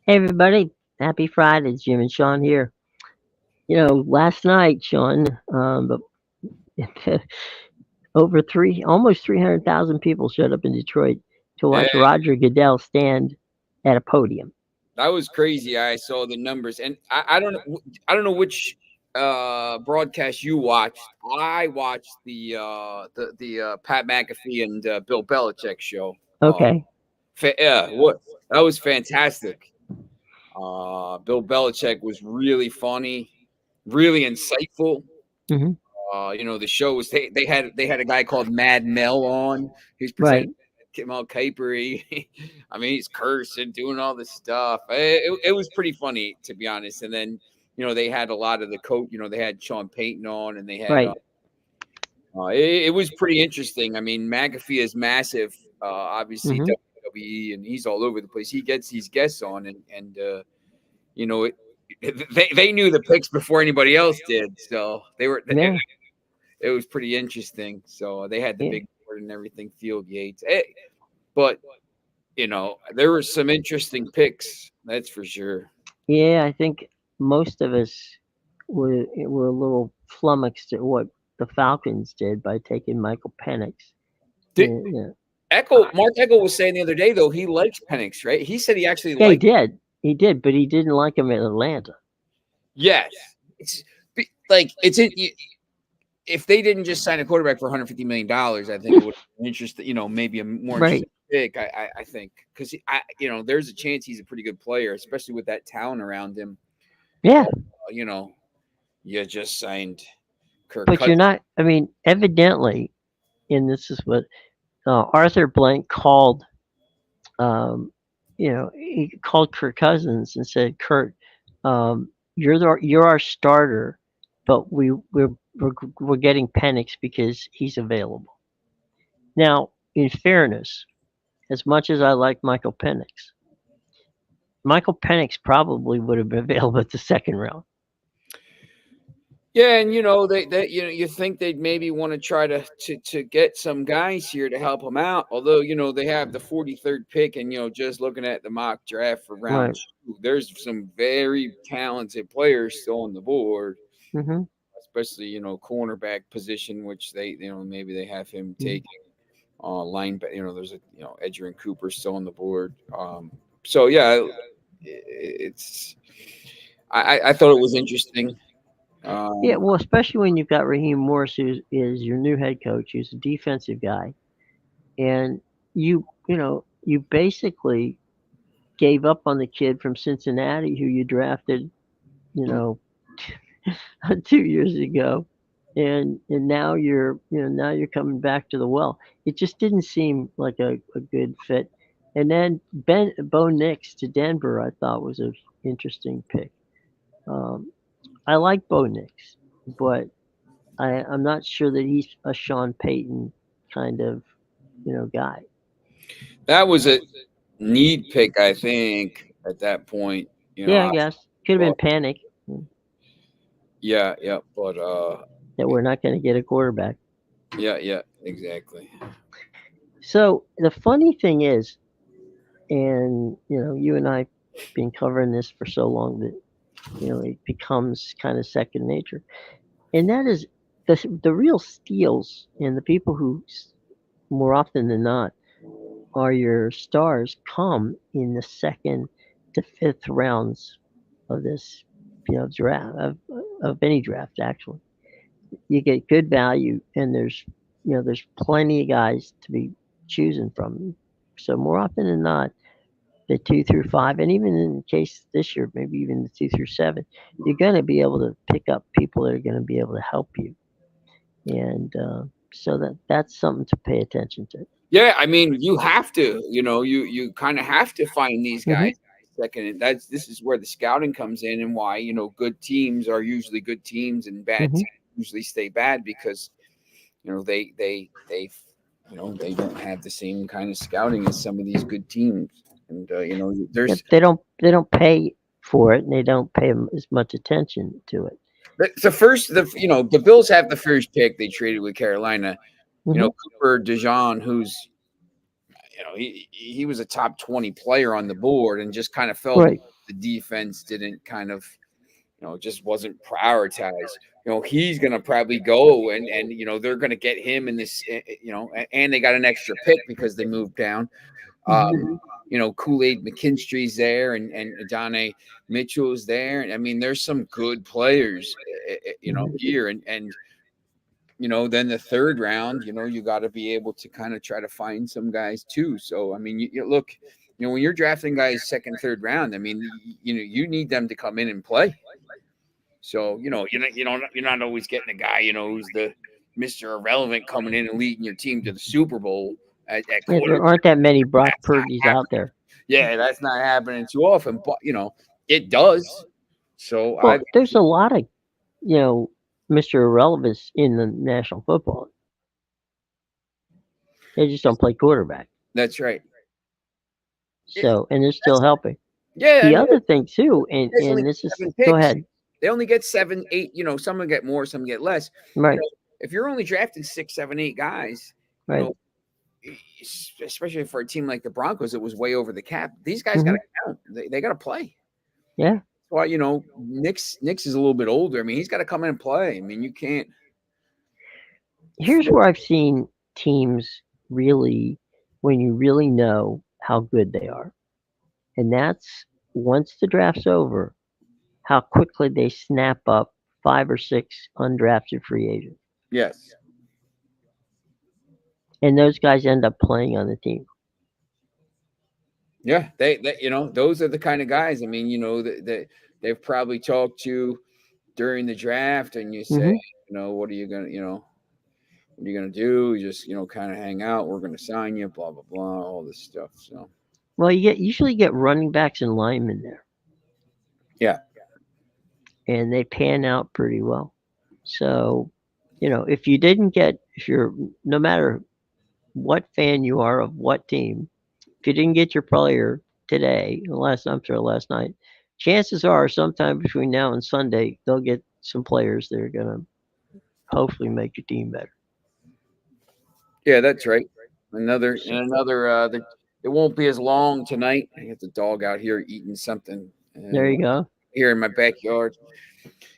Hey everybody, happy Friday. It's Jim and Sean here. Last night, Sean, but almost 300,000 people showed up in Detroit to Eh, watch Roger Goodell stand at a podium. that was crazy. I saw the numbers, and I don't know. I don't know which broadcast you watched. I watched the Pat McAfee and Bill Belichick show. Okay, Yeah, what that was fantastic. Bill Belichick was really funny, really insightful. hmm The show was they had a guy called Mad Mel on. He's presenting right, Mel Kiper. I mean, he's cursing, doing all this stuff. It was pretty funny, to be honest. And then they had a lot of the coach. They had Sean Payton on, and they had right. it was pretty interesting. I mean, McAfee is massive, obviously hmm WWE, and he's all over the place. He gets these guests on, and you know it. They knew the picks before anybody else did, so Yeah, it was pretty interesting. So they had the yeah, big board and everything, Field Yates. But there were some interesting picks, that's for sure. yeah. I think most of us were a little flummoxed at what the Falcons did by taking Michael Penix. Did Yeah, Mark Echo was saying the other day though he likes Penix, right? He said he actually yeah, liked. he did, but he didn't like him in Atlanta. Yes, it's like if they didn't just sign a quarterback for $150 million, I think it would have been interesting. Maybe a more interesting Right. pick. I think because there's a chance he's a pretty good player, especially with that talent around him. Yeah, But you know, you just signed Kirk but you're Cousins. not. I mean, evidently, and this is what Arthur Blank called. Um, he called Kirk Cousins and said, "Kurt, you're our starter, but we're getting Penix because he's available." Now, in fairness, as much as I like Michael Penix probably would have been available at the second round. Yeah, and they you think they'd maybe want to try to get some guys here to help them out. Although they have the 43rd pick, and just looking at the mock draft for round Right. two, there's some very talented players still on the board, hmm especially cornerback position, which they maybe they have him taking linebacker. There's a Edgerrin Cooper still on the board. So yeah, it's I thought it was interesting. Yeah, Um, well, especially when you've got Raheem Morris, who is your new head coach, who's a defensive guy, and you basically gave up on the kid from Cincinnati who you drafted, you know, 2 years ago, and now you're coming back to the well. It just didn't seem like a good fit. And then Bo Nix to Denver, I thought was an interesting pick. Um, I like Bo Nix, but I'm not sure that he's a Sean Payton kind of guy. that was a need pick, I think, at that point. Yeah, I guess could have been But panic yeah, yeah, but that we're not going to get a quarterback. yeah, yeah, exactly. So the funny thing is, and you and I've been covering this for so long that it becomes kind of second nature, and that is the real steals and the people who more often than not are your stars come in the second to fifth rounds of this draft of any draft actually. You get good value, and there's plenty of guys to be choosing from. So more often than not, the 2 through 5, and even in the case this year, maybe even the 2 through 7, you're going to be able to pick up people that are going to be able to help you, and so that's something to pay attention to. Yeah, I mean, you have to, you kind of have to find these hmm guys second. And this is where the scouting comes in, and why good teams are usually good teams, and bad hmm teams usually stay bad because they don't have the same kind of scouting as some of these good teams. And Yep, there's they don't pay for it, and they don't pay as much attention to it. the first the Bills have the first pick they traded with Carolina. hmm Cooper DeJean, who's he was a top 20 player on the board and just kind of fell Right. the defense didn't kind of, just wasn't prioritized. He's going to probably go and they're going to get him in this, and they got an extra pick because they moved down. Kool-Aid McKinstry's there and Adonai Mitchell's there. And I mean, there's some good players, here. And then the third round, you got to be able to kind of try to find some guys too. So, I mean, you look, when you're drafting guys second, third round, I mean, you need them to come in and play. So, you're not always getting a guy, who's the Mr. Irrelevant coming in and leading your team to the Super Bowl at There aren't that many Brock Purdy's out there. Yeah, that's not happening too often, but it does. So well, there's a lot of, Mr. Irrelevance in the National Football. They just don't play quarterback. That's right. So, and they're still helping. Yeah. The other thing too, and this is, go ahead. They only get 7, 8. Some get more, some get less. Right. If you're only drafting 6, 7, 8 guys, right. Especially for a team like the Broncos, it was way over the cap. These guys got to count. They got to play. Yeah. Well, Nick's is a little bit older. I mean, he's got to come in and play. I mean, you can't. Here's where I've seen teams really, when you really know how good they are, and that's once the draft's over, how quickly they snap up 5 or 6 undrafted free agents. Yes. And those guys end up playing on the team. Yeah, they those are the kind of guys. I mean, that they've probably talked to during the draft, and you say, what are you gonna do? You just kind of hang out. We're gonna sign you, blah blah blah, all this stuff. So, well, you usually get running backs and linemen there. Yeah, and they pan out pretty well. So, if you're no matter what fan you are of what team, if you didn't get your player today, last night, chances are sometime between now and Sunday, they'll get some players that are going to hopefully make your team better. Yeah, that's right. It won't be as long tonight. I got the dog out here eating something. There you go. Here in my backyard.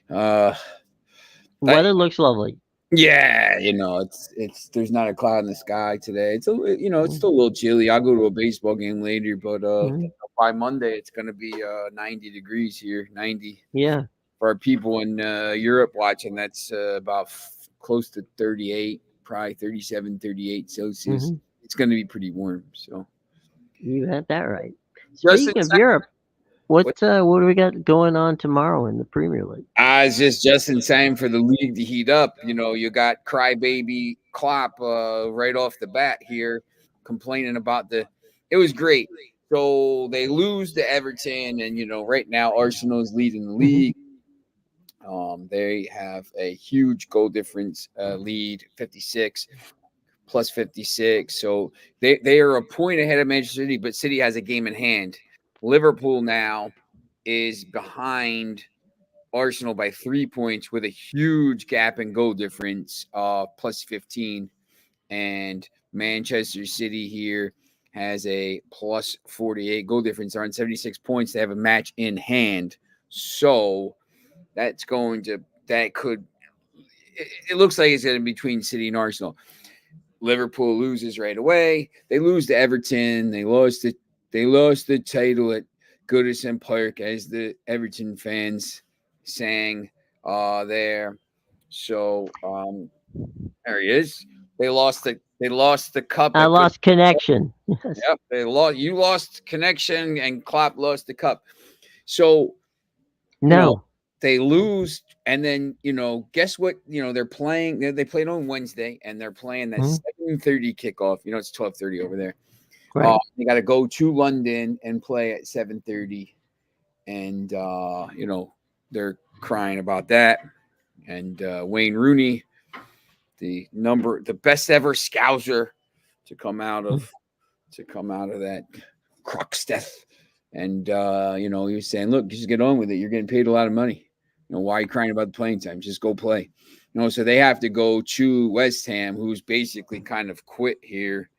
Weather looks lovely. Yeah, it's there's not a cloud in the sky today. It's it's still a little chilly. I'll go to a baseball game later, but by Monday it's gonna be 90 degrees here. 90. Yeah. For our people in Europe watching, that's about close to 38, probably 37, 38 Celsius. It's gonna be pretty warm. So you had that right. Speaking of Europe, what do we got going on tomorrow in the Premier League? It's just in time for the league to heat up. You got crybaby Klopp right off the bat here complaining about it was great. So they lose to Everton, and right now Arsenal is leading the league. They have a huge goal difference lead, 56 plus 56. So they are a point ahead of Manchester City, but City has a game in hand. Liverpool now is behind Arsenal by 3 points with a huge gap in goal difference, plus 15. And Manchester City here has a plus 48 goal difference. They're on 76 points. They have a match in hand. So it looks like it's going to be between City and Arsenal. Liverpool loses right away. They lose to Everton. They lost the title at Goodison Park, as the Everton fans sang there. So there he is. They lost the cup. I lost connection. Yep, you lost connection, and Klopp lost the cup. So they lose, and then guess what? They're playing. They played on Wednesday, and they're playing that 7:30 kickoff. It's 12:30 over there. Right. They got to go to London and play at 7:30, and they're crying about that. And Wayne Rooney, the best ever Scouser to come out of that crux death, and he was saying, "Look, just get on with it. You're getting paid a lot of money. Why are you crying about the playing time? Just go play." So they have to go to West Ham, who's basically kind of quit here.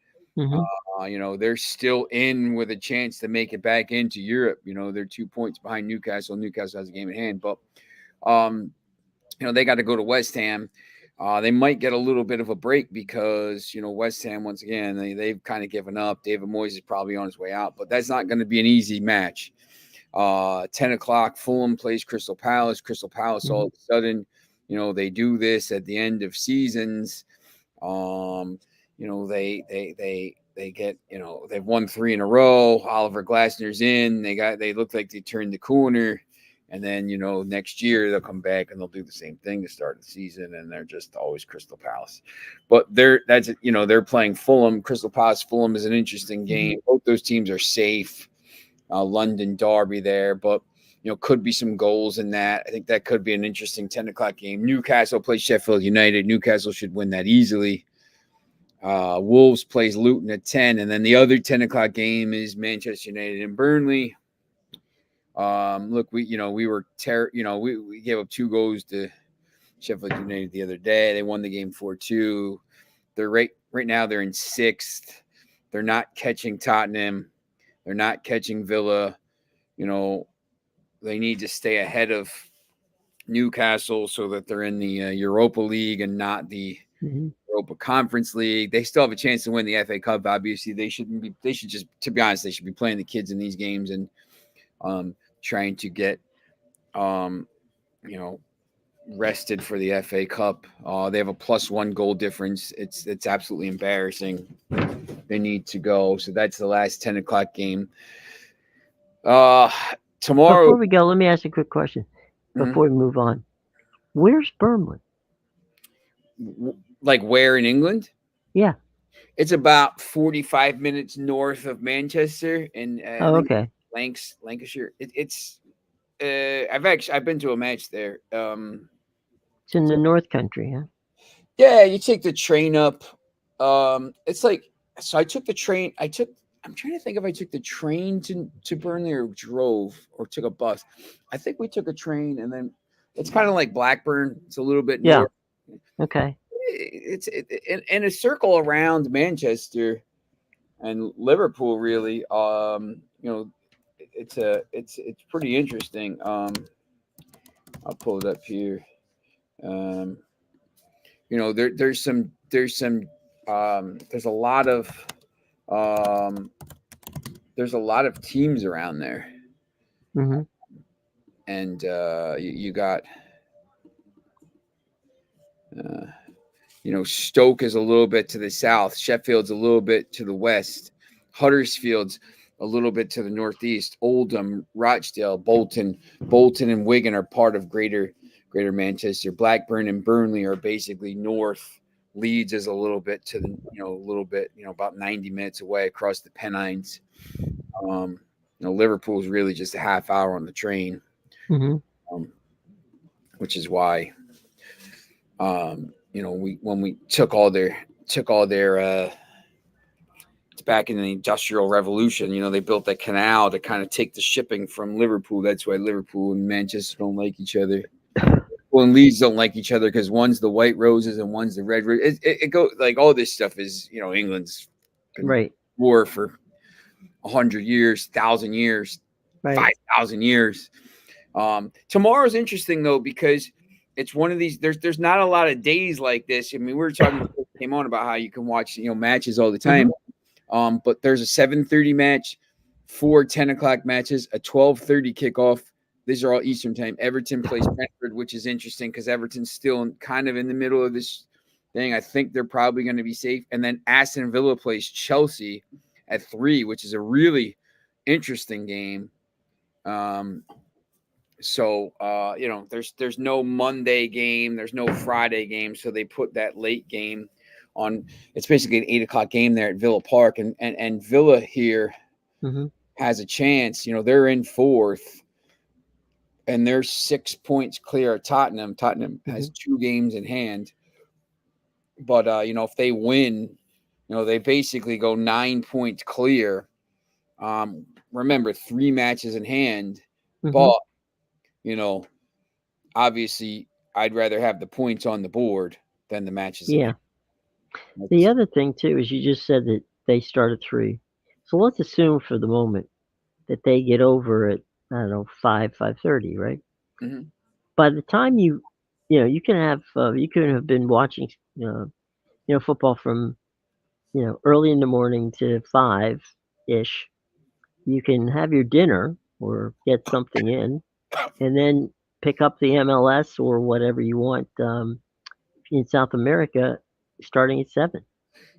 Mhm. They're still in with a chance to make it back into Europe. They're 2 points behind Newcastle. Newcastle has a game in hand, but um, they got to go to West Ham. They might get a little bit of a break because West Ham, once again, they've kind of given up. David Moyes is probably on his way out, but that's not going to be an easy match. 10 o'clock, Fulham plays Crystal Palace. Crystal Palace, all Mhm. of a sudden, they do this at the end of seasons. They get, they've won 3 in a row. Oliver Glasner's in. They look like they turned the corner. And then, next year they'll come back and they'll do the same thing to start the season. And they're just always Crystal Palace. But they're playing Fulham. Crystal Palace, Fulham is an interesting game. Mhm. Both those teams are safe. London derby there, but could be some goals in that. I think that could be an interesting 10 o'clock game. Newcastle plays Sheffield United. Newcastle should win that easily. Wolves plays Luton at 10, and then the other 10 o'clock game is Manchester United and Burnley. Look, we were we gave up 2 goals to Sheffield United the other day. They won the game 4-2. They're right now they're in 6th. They're not catching Tottenham. They're not catching Villa. They need to stay ahead of Newcastle so that they're in the Europa League and not the Mhm. Europa Conference League. They still have a chance to win the FA Cup. Obviously, they shouldn't be. They should just, to be honest, they should be playing the kids in these games and trying to get um, you know rested for the FA Cup. They have a +1 goal difference. It's absolutely embarrassing. They need to go. So that's the last 10 o'clock game. Uh, Tomorrow. Before we go, let me ask a quick question Mhm. before we move on. Where's Burnley? Like where in England? Yeah. It's about 45 minutes north of Manchester, and I Oh, think okay. Lancashire. It's I've been to a match there. It's in the North Country, huh? Yeah, you take the train up. It's like, so I took the train. I'm trying to think if I took the train to Burnley or drove or took a bus. I think we took a train, and then it's kind of like Blackburn. It's a little bit Yeah. north. Okay. It's in a circle around Manchester and Liverpool. Really, it's pretty interesting. I'll pull it up here. Um, there's a lot of um, teams around there, Mhm. and you got uh, Stoke is a little bit to the south, Sheffield's a little bit to the west, Huddersfield's a little bit to the northeast, Oldham, Rochdale, Bolton and Wigan are part of Greater Manchester. Blackburn and Burnley are basically north. Leeds is a little bit to the about 90 minutes away across the Pennines. Liverpool is really just a half hour on the train, Mhm. um, which is why we when we took all their it's back in the Industrial Revolution. They built that canal to kind of take the shipping from Liverpool. That's why Liverpool and Manchester don't like each other. Well, and Leeds don't like each other because one's the white roses and one's the red roses. It goes like all this stuff is England's been Right. war for 100 years, 1,000 years, Right. 5,000 years. Tomorrow's interesting though because it's one of these. There's not a lot of days like this. I mean, we were talking before we came on about how you can watch matches all the time. Mhm. But there's a 7:30 match, 4 10 o'clock matches, a 12:30 kickoff. These are all Eastern time. Everton plays Brentford, which is interesting because Everton's still kind of in the middle of this thing. I think they're probably going to be safe. And then Aston Villa plays Chelsea at 3, which is a really interesting game. Um, there's no Monday game, there's no Friday game, so they put that late game on. It's basically an 8 o'clock game there at Villa Park, and Villa here Mhm. has a chance. They're in 4th, and they're 6 points clear of Tottenham. Tottenham has Mhm. 2 games in hand, but if they win, they basically go 9 points clear. Remember, 3 matches in hand, Mhm. but you know obviously I'd rather have the points on the board than the matches in hand. Yeah. The That's other thing too is you just said that they start at 3. So let's assume for the moment that they get over at, I don't know, 5:30, right? Hmm. By the time you can have, you could have been watching, uh, football from, early in the morning to 5-ish. You can have your dinner or get something and then pick up the MLS or whatever you want, in South America starting at 7.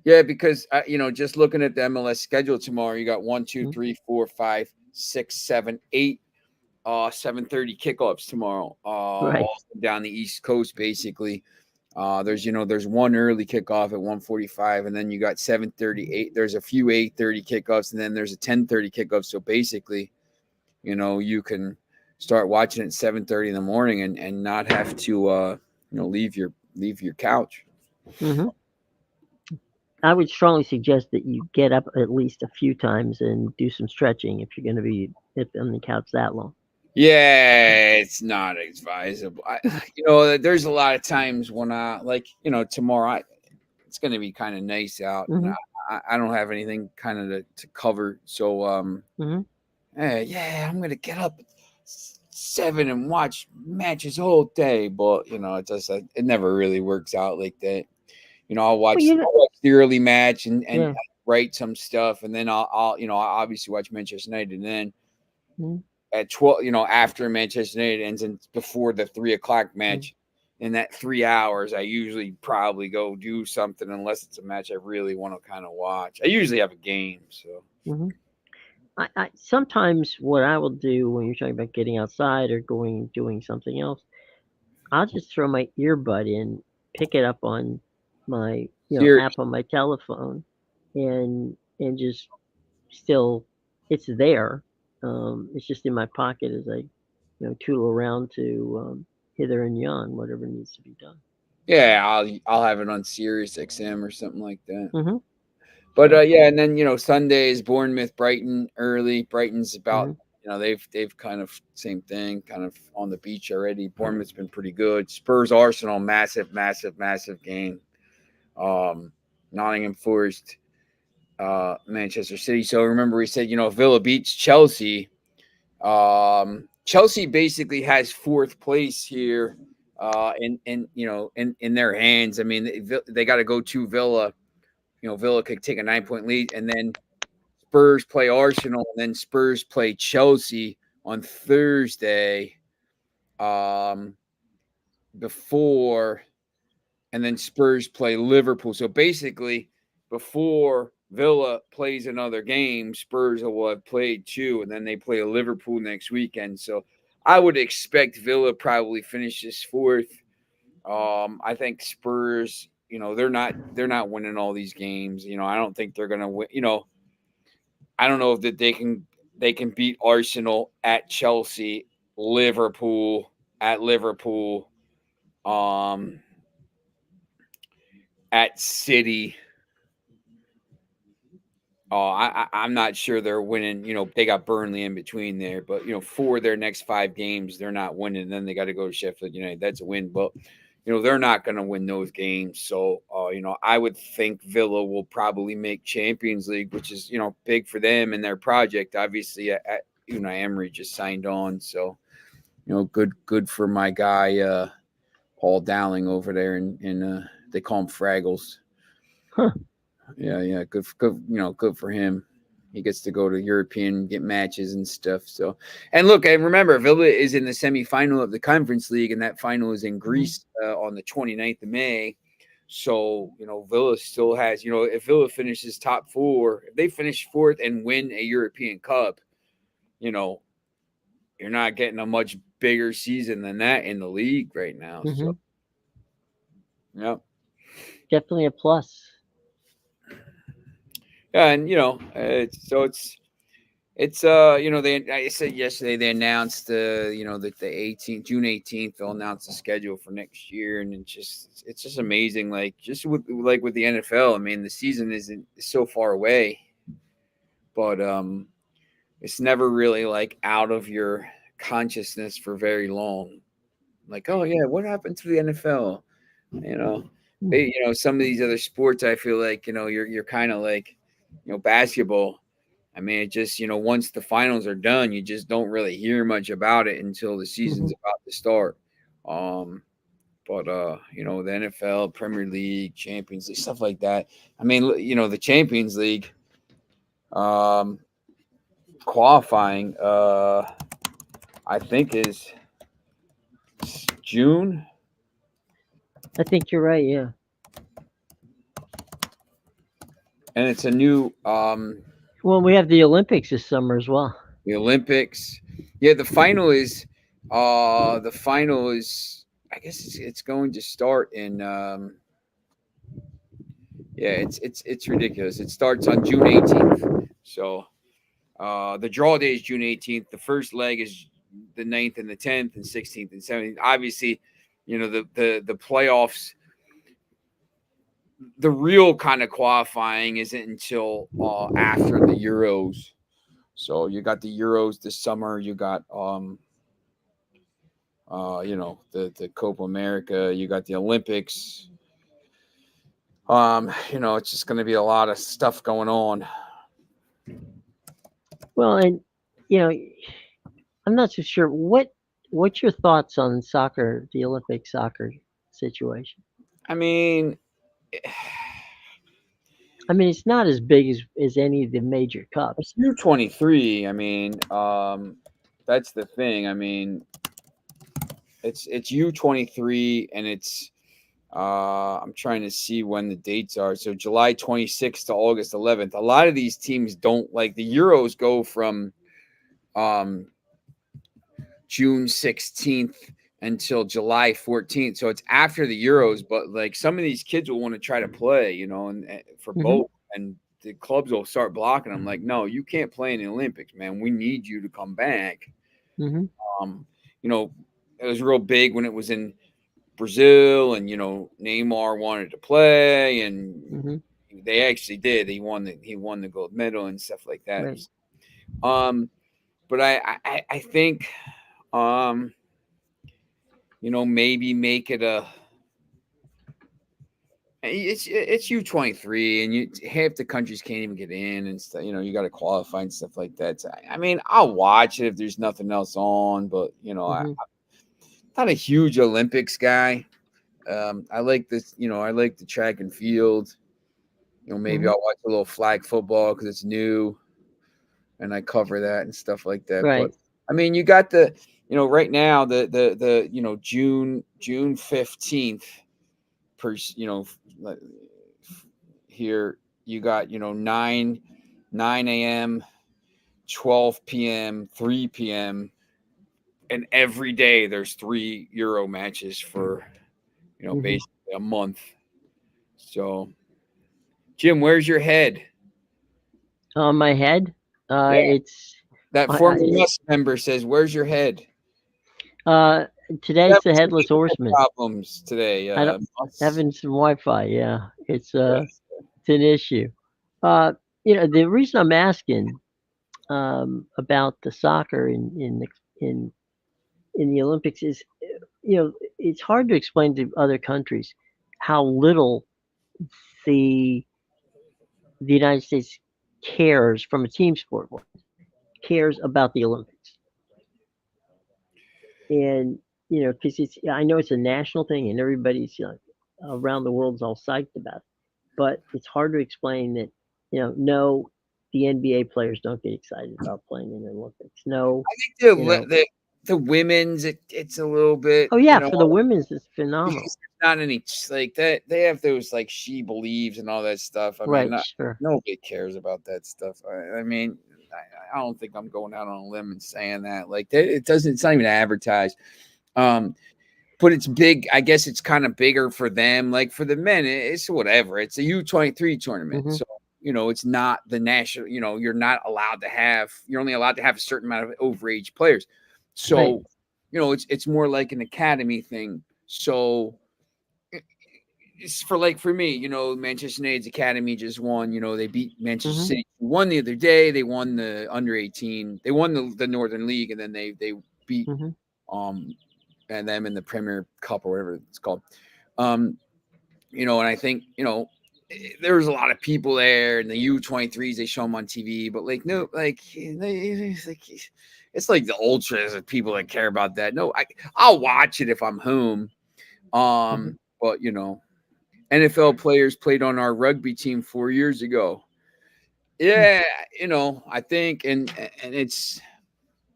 Yeah, because just looking at the MLS schedule tomorrow, you got one, two, Mhm, three, four, five, six, seven, eight 7:30 kickoffs tomorrow, right. all down the East Coast, basically. There's one early kickoff at 1:45, and then you got 7:38. There's a few 8:30 kickoffs, and then there's a 10:30 kickoff. So basically, you can start watching at 7:30 in the morning and not have to leave your couch. Mhm. I would strongly suggest that you get up at least a few times and do some stretching if you're gonna be on the couch that long. Yeah, it's not advisable. There's a lot of times when tomorrow it's going to be kind of nice out, and Mhm, I don't have anything kind of to cover. So, mhm. yeah, I'm going to get up at 7 and watch matches all day. But it never really works out like that. I'll Well, watch, I'll watch the early match and yeah. write some stuff, and then I'll obviously watch Manchester United, and then Mhm, at 12, after Manchester United ends and before the 3 o'clock mhm, match. In that 3 hours, I usually probably go do something unless it's a match I really want to kind of watch. I usually have a game, so mhm. I sometimes what I will do when you're talking about getting outside or doing something else, I'll just throw my earbud in, pick it up on my, here, app on my telephone and just still it's there. It's just in my pocket as I, tootle around to, hither and yon, whatever needs to be done. yeah, I'll have it on Sirius XM or something like that. Mhm. But Yeah. yeah, and then Sunday is Bournemouth Brighton early. Brighton's about Mhm. they've kind of same thing, kind of on the beach already. Bournemouth's been pretty good. Spurs Arsenal, massive, massive, massive game. Um, Nottingham Forest, Manchester City. So remember, we said Villa beats Chelsea. Chelsea basically has fourth place here, in their hands. I mean, they got to go to Villa. Villa could take a 9-point lead, and then Spurs play Arsenal, and then Spurs play Chelsea on Thursday. Um, before and then Spurs play Liverpool. So basically, before Villa plays another game, Spurs will have played two, and then they play Liverpool next weekend. So I would expect Villa probably finishes fourth. I think Spurs, they're not winning all these games. I don't think they're gonna win. I don't know if that they can beat Arsenal at Chelsea, Liverpool at Liverpool, um, at City. Oh, I'm not sure they're winning. They got Burnley in between there, but for their next 5 games, they're not winning. Then they got to go to Sheffield United. That's a win, but they're not going to win those games. So, I would think Villa will probably make Champions League, which is big for them and their project. Obviously, Emery just signed on, so good for my guy Paul Dowling over there, and they call him Fraggles. Huh. Yeah, good for him. He gets to go to European, get matches and stuff. So, and look, and remember, Villa is in the semifinal of the Conference League, and that final is in Mhm. Greece on the 29th of May. So, Villa still has, if Villa finishes top four, if they finish fourth and win a European Cup, you know, you're not getting a much bigger season than that in the league right now. So, Mhm. yeah. Definitely a plus. Yeah, and it's they I said yesterday they announced that the 18th June 18th they'll announce the schedule for next year, and it's just amazing, like just with the NFL. I mean, the season isn't so far away, but it's never really like out of your consciousness for very long. Like, oh yeah, what happened to the NFL? You know, Mm. some of these other sports, I feel like you're kind of like. basketball. I mean, it just, once the finals are done, you just don't really hear much about it until the season's Mhm. about to start. Um, but the NFL, Premier League, Champions League, stuff like that. I mean, the Champions League um, qualifying, I think is June, I think you're right. Yeah. and it's a new Well, we have the Olympics this summer as well. the Olympics. Yeah, the final is I guess it's going to start in yeah, it's ridiculous. It starts on June 18th. So the draw day is June 18th. The first leg is the 9th and the 10th and 16th and 17th. Obviously, the playoffs, the real kind of qualifying isn't until after the Euros. So you got the Euros this summer. You got the Copa America. You got the Olympics. It's just going to be a lot of stuff going on. Well, and you know, I'm not so sure what's your thoughts on soccer, the Olympic soccer situation. I mean, I mean, it's not as big as any of the major it's cups. U23. I mean, that's the thing. I mean, it's U23, and it's I'm trying to see when the dates are. So July 26th to August 11th. A lot of these teams don't, like, the Euros go from um June 16th until July 14th. So it's after the Euros, but like some of these kids will want to try to play, and for Hmm. both, and the clubs will start blocking them. Like, no, you can't play in the Olympics, man. We need you to come back. Hmm. Um, you know, it was real big when it was in Brazil, and Neymar wanted to play, and Hmm. they actually did. He won the gold medal and stuff like that. Right. Um, but I think maybe make it a. It's U23, and half the countries can't even get in and stuff. You got to qualify and stuff like that. So, I mean, I'll watch it if there's nothing else on, but I'm Hmm. not a huge Olympics guy. I like this. I like the track and field. Maybe Hmm. I'll watch a little flag football because it's new, and I cover that and stuff like that. But Right. I mean, you got right now the June 15th per here you got 9 a.m., 12 p.m., 3 p.m., and every day there's 3 Euro matches for Hmm. basically a month. So, Jim, where's your head? On my head, Yeah, it's that I, former I, Musk member says, "Where's your head?" uh, You today's have the some headless internet horseman. problems today. I don't Musk. having some Wi-Fi. Yeah, Yeah. it's an issue. Uh, the reason I'm asking about the soccer in the Olympics is, it's hard to explain to other countries how little the the United States cares from a team sport cares about the Olympics, and because I know it's a national thing and everybody's around the world's all psyched about it, but it's hard to explain that no, the NBA players don't get excited about playing in the Olympics. No, I think the you know, the women's, it's a little bit, oh yeah, for the women's it's because phenomenal. there's not any like that. They have those like She Believes and all that stuff. I mean, Right, sure. nobody cares about that stuff. I mean, I don't think I'm going out on a limb and saying that. Like it doesn't. It's not even advertised. Um, but it's big. I guess it's kind of bigger for them. Like for the men, it's whatever. It's a U23 tournament, Hmm. so it's not the national. You're not allowed to have. You're only allowed to have a certain amount of overage players. Right. So it's more like an academy thing. So it's for me, Manchester United's academy just won. They beat Manchester Hmm. City. Won the other day. They won the under 18. They won the Northern League, and then they beat Hmm. um and them in the Premier Cup or whatever it's called. Um, and I think there was a lot of people there, and the U-23s they show them on TV, but like no, like it's like the ultras and people that care about that. No, I'll watch it if I'm home. Mhm. But NFL players played on our rugby team 4 years ago. Hmm. Yeah, I think, and it's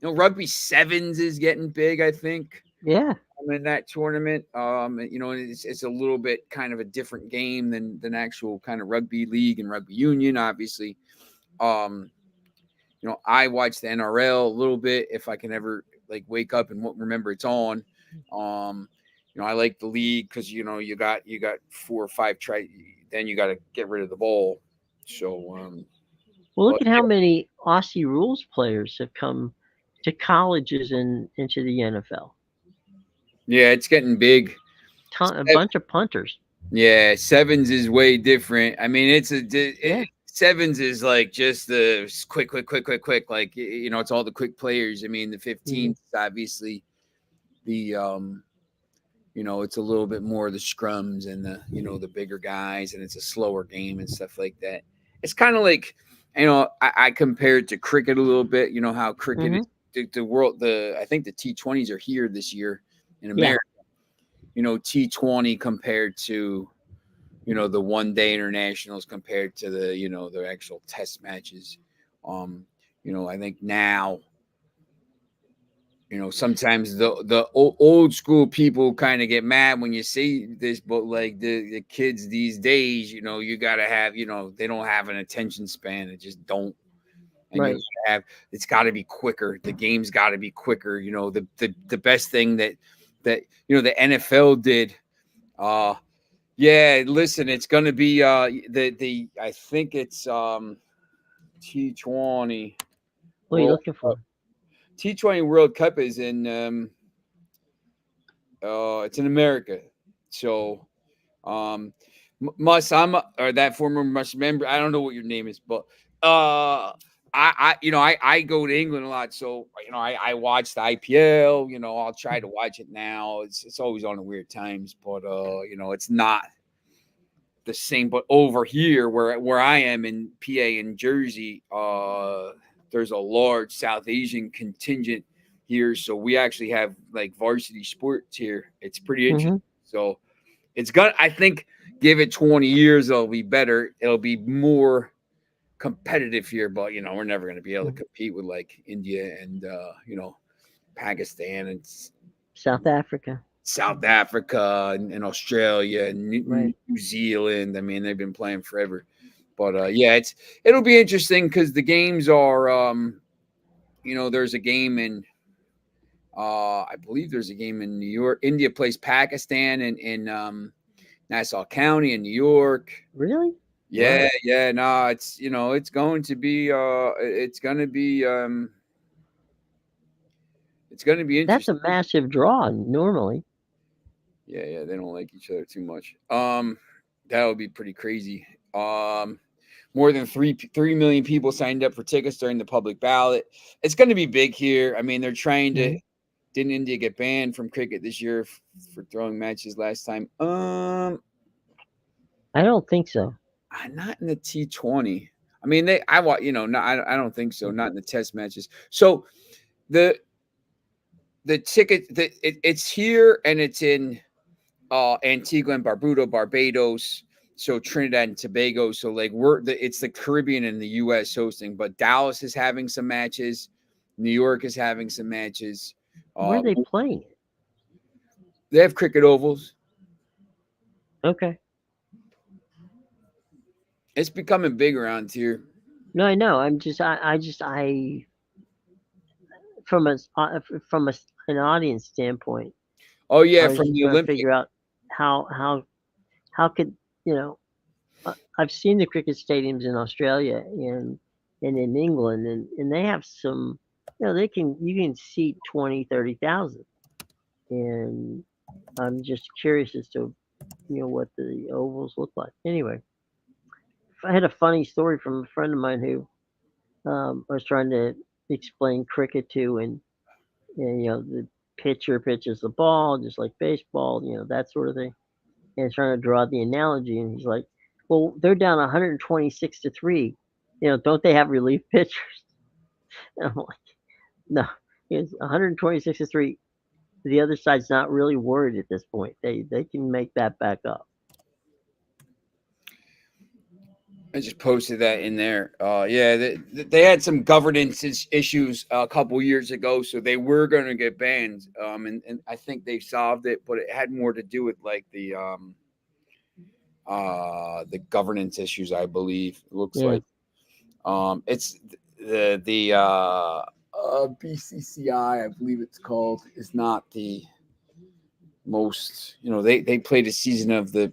rugby sevens is getting big. I think Yeah. in that tournament. It's a little bit kind of a different game than actual kind of rugby league and rugby union, obviously. Um, I watch the NRL a little bit if I can ever like wake up and remember it's on. Um, I like the league because you got 4 or 5 try, then you got to get rid of the ball. So, Well, but look at how many Aussie rules players have come to colleges and into the NFL. yeah, it's getting big. A bunch of punters. Yeah, sevens is way different. I mean, Yeah. sevens is like just the quick, quick, quick, quick, quick. Like it's all the quick players. I mean, the Hmm. 15s obviously the it's a little bit more the scrums and the bigger guys, and it's a slower game and stuff like that. It's kind of like I compare it to cricket a little bit. You know how cricket is Hmm. the world. I think the T20s are here this year in Yeah. America. T20 compared to the one day internationals compared to the actual test matches. Um, I think now, sometimes the old school people kind of get mad when you say this, but like the kids these days, you gotta have, they don't have an attention span. They just don't. And Right. it's got to be quicker. The game's got to be quicker. The best thing that the NFL did. Yeah, listen, it's gonna be the I think it's T20 What are you World looking Cup. for? T20 World Cup is in it's in America. So must I'm or that former must member. I don't know what your name is, but I go to England a lot, so I watch the IPL. I'll try to watch it now. It's always on at weird times, but it's not the same. But over here, where I am in PA and Jersey, there's a large South Asian contingent here, so we actually have like varsity sports here. It's pretty Hmm. interesting. So it's gonna. I think give it 20 years, it'll be better. It'll be more competitive here, but we're never gonna be able to compete with like India and Pakistan and South Africa. South Africa and Australia and Right. New Zealand. I mean, they've been playing forever. But yeah, it'll be interesting because the games are there's a game in I believe there's a game in New York. India plays Pakistan in Nassau County in New York. Really? Yeah, Wow. yeah, no, it's going to be it's going to be That's interesting. a massive draw normally. Yeah, yeah, they don't like each other too much. That would be pretty crazy. More than 3 million people signed up for tickets during the public ballot. It's going to be big here. I mean, they're trying to. Hmm. Didn't India get banned from cricket this year for throwing matches last time? I don't think so. Not in the T20. I mean, no, I don't think so. Not in the test matches. So the ticket, it's here and it's in Antigua and Barbuda, Barbados, so Trinidad and Tobago. So like it's the Caribbean and the U.S. hosting, but Dallas is having some matches, New York is having some matches. Where Uh, are they playing? they have cricket ovals. Okay. It's becoming big around here. No, I know. I from from an audience standpoint, Oh I yeah, was from just the trying to Olympic. figure out how could you know I've seen the cricket stadiums in Australia and in England and they have some you can seat 20, 30,000 and I'm just curious as to what the ovals look like. Anyway, I had a funny story from a friend of mine who I was trying to explain cricket to and the pitcher pitches the ball just like baseball, that sort of thing. And trying to draw the analogy, and he's like, Well, they're down 126-3. Don't they have relief pitchers? And I'm like, no, it's 126-3. The other side's not really worried at this point. They can make that back up. I just posted that in there. Yeah, they had some governance issues a couple years ago, so they were going to get banned. And I think they solved it, but it had more to do with like the governance issues. I believe it looks Yeah. like it's the BCCI, I believe it's called, is not the most. They played a season of the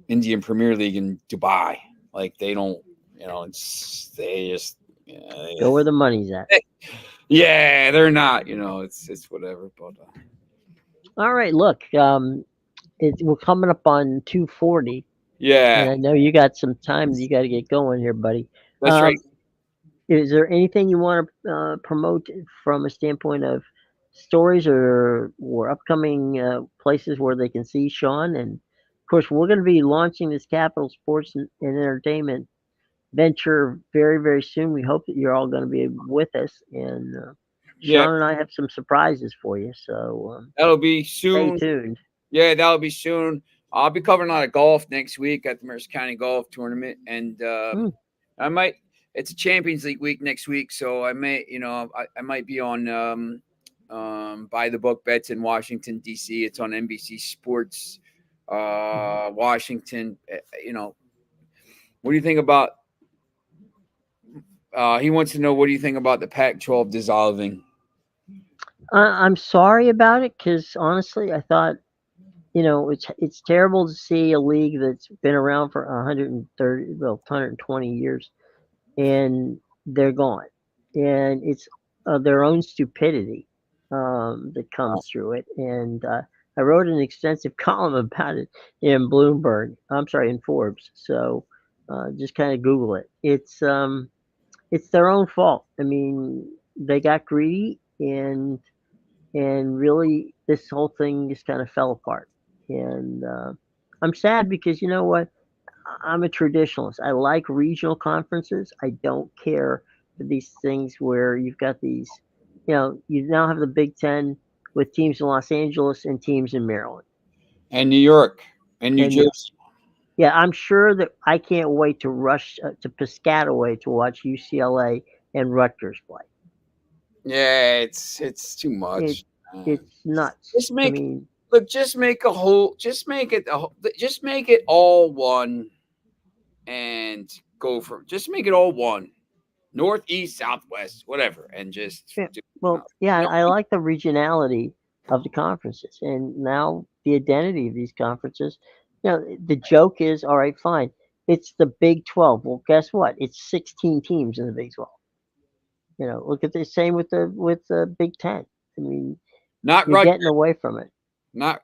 Indian Premier League in Dubai. Like they don't, it's they just, Go where the money's at. yeah, they're not. It's whatever. But All right, look, we're coming up on 2:40, and yeah, I know you got some time. You got to get going here, buddy. that's right. Um, is there anything you want to promote from a standpoint of stories or upcoming places where they can see Sean? And of course, we're going to be launching this Capital Sports and Entertainment venture very, very soon. We hope that you're all going to be with us, and Yeah, Sean and I have some surprises for you. So that'll be stay soon. tuned. Yeah, that'll be soon. I'll be covering a lot of golf next week at the Mercer County Golf Tournament, and Hmm. I might. It's a Champions League week next week, so I may, I might be on by the book bets in Washington D.C. It's on NBC Sports, Washington. What do you think about? He wants to know, what do you think about the Pac-12 dissolving? I'm sorry about it because honestly, I thought it's terrible to see a league that's been around for 130, well, 120 years, and they're gone, and it's their own stupidity that comes through it. And I wrote an extensive column about it in Bloomberg. I'm sorry, in Forbes. So just kind of Google it. It's their own fault. I mean, they got greedy and really this whole thing just kind of fell apart. And I'm sad because you know what? I'm a traditionalist. I like regional conferences. I don't care for these things where you've got these, you now have the Big Ten with teams in Los Angeles and teams in Maryland. And New York and New And Jersey. yeah, I'm sure that I can't wait to rush to Piscataway to watch UCLA and Rutgers play. Yeah, it's too It much. Uh, it's nuts. just I make mean, look, just make a whole, just make it all one, and go for just make it all one, north, east, southwest, whatever, and just yeah, do, well, yeah, I like the regionality of the conferences, and now the identity of these conferences. The joke is, all right, fine, it's the Big 12. Well, guess what? It's 16 teams in the Big 12. Look at the same with the Big 10. I mean, not you're Rutgers. getting away from it. Not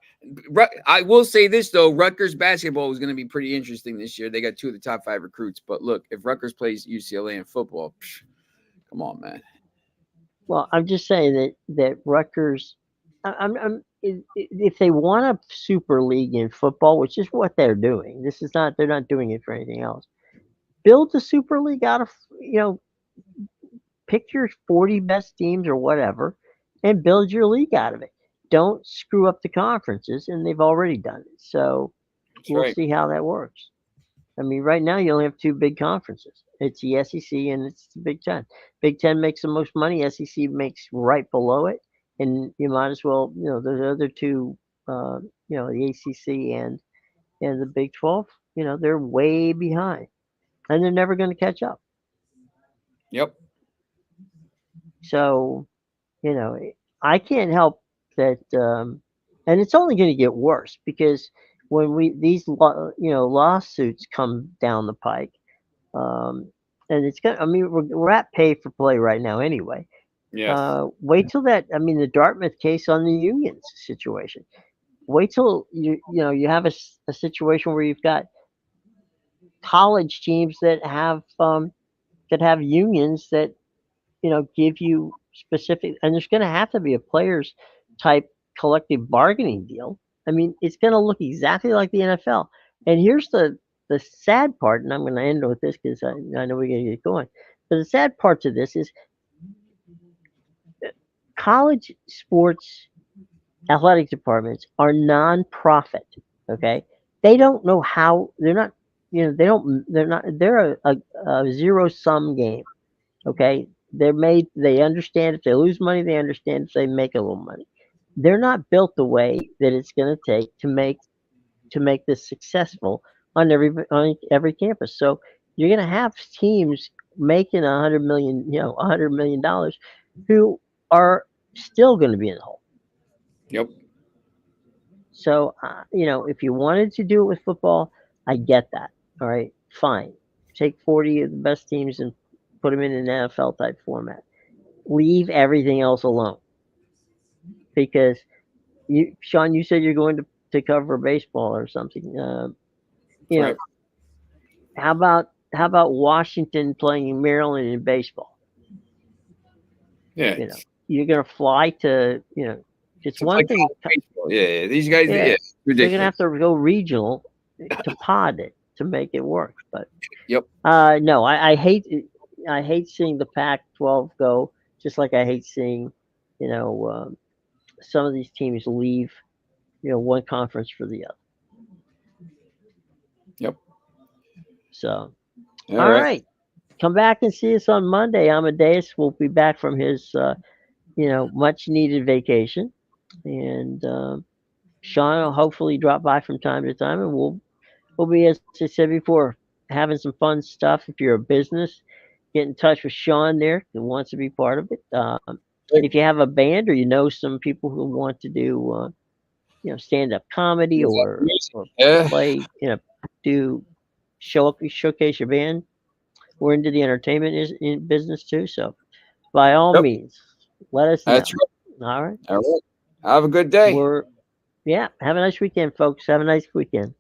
I will say this though, Rutgers basketball is going to be pretty interesting this year. They got two of the top 5 recruits. But look, if Rutgers plays UCLA in football, come on, man. Well, I'm just saying that Rutgers, if they want a super league in football, which is what they're doing. This is not they're not doing it for anything else. Build the super league out of pick your 40 best teams or whatever, and build your league out of it. Don't screw up the conferences, and they've already done it. So That's we'll right. see how that works. I mean, right now you only have two big conferences. It's the SEC and it's the Big Ten. Big Ten makes the most money. SEC makes right below it, and you might as well, those other two, the ACC and the Big 12. They're way behind, and they're never going to catch up. Yep. So, I can't help that, and it's only going to get worse because when these lawsuits come down the pike. And it's gonna. I mean, we're at pay for play right now anyway. Yes. Wait till that. I mean, the Dartmouth case on the unions situation. Wait till you have a situation where you've got college teams that have unions that give you specific, and there's going to have to be a players type collective bargaining deal. I mean, it's going to look exactly like the NFL. And here's the the sad part, and I'm going to end with this because I know we're going to get going. But the sad part to this is college sports athletic departments are nonprofit. Okay, they don't know how. They're not. They don't. They're not. They're a zero sum game. Okay, they're made. They understand if they lose money. They understand if they make a little money. They're not built the way that it's going to take to make this successful on every campus. So you're going to have teams making $100 million, who are still going to be in the hole. Yep. So if you wanted to do it with football, I get that. All right, fine. Take 40 of the best teams and put them in an NFL type format. Leave everything else alone because Sean, you said you're going to cover baseball or something. You know, Right. how about Washington playing Maryland in baseball? Yeah. You're gonna fly to it's To one play thing. college baseball. Yeah. These guys. Yeah, Yeah. they're gonna Ridiculous. have to go regional to pod it to make it work. But Yep. no, I hate seeing the Pac-12 go. Just like I hate seeing you know some of these teams leave one conference for the other. Yep. So All all right. right. Come back and see us on Monday. Amadeus will be back from his, much needed vacation, and Sean will hopefully drop by from time to time, and we'll be, as I said before, having some fun stuff. If you're a business, get in touch with Sean there who wants to be part of it. If you have a band or you know some people who want to do, stand up comedy or Yeah. play, do showcase your band. We're into the entertainment in business too, so by all Yep. means, let us That's know. right. All right. All right. Have a good day. Yeah. Have a nice weekend, folks. Have a nice weekend.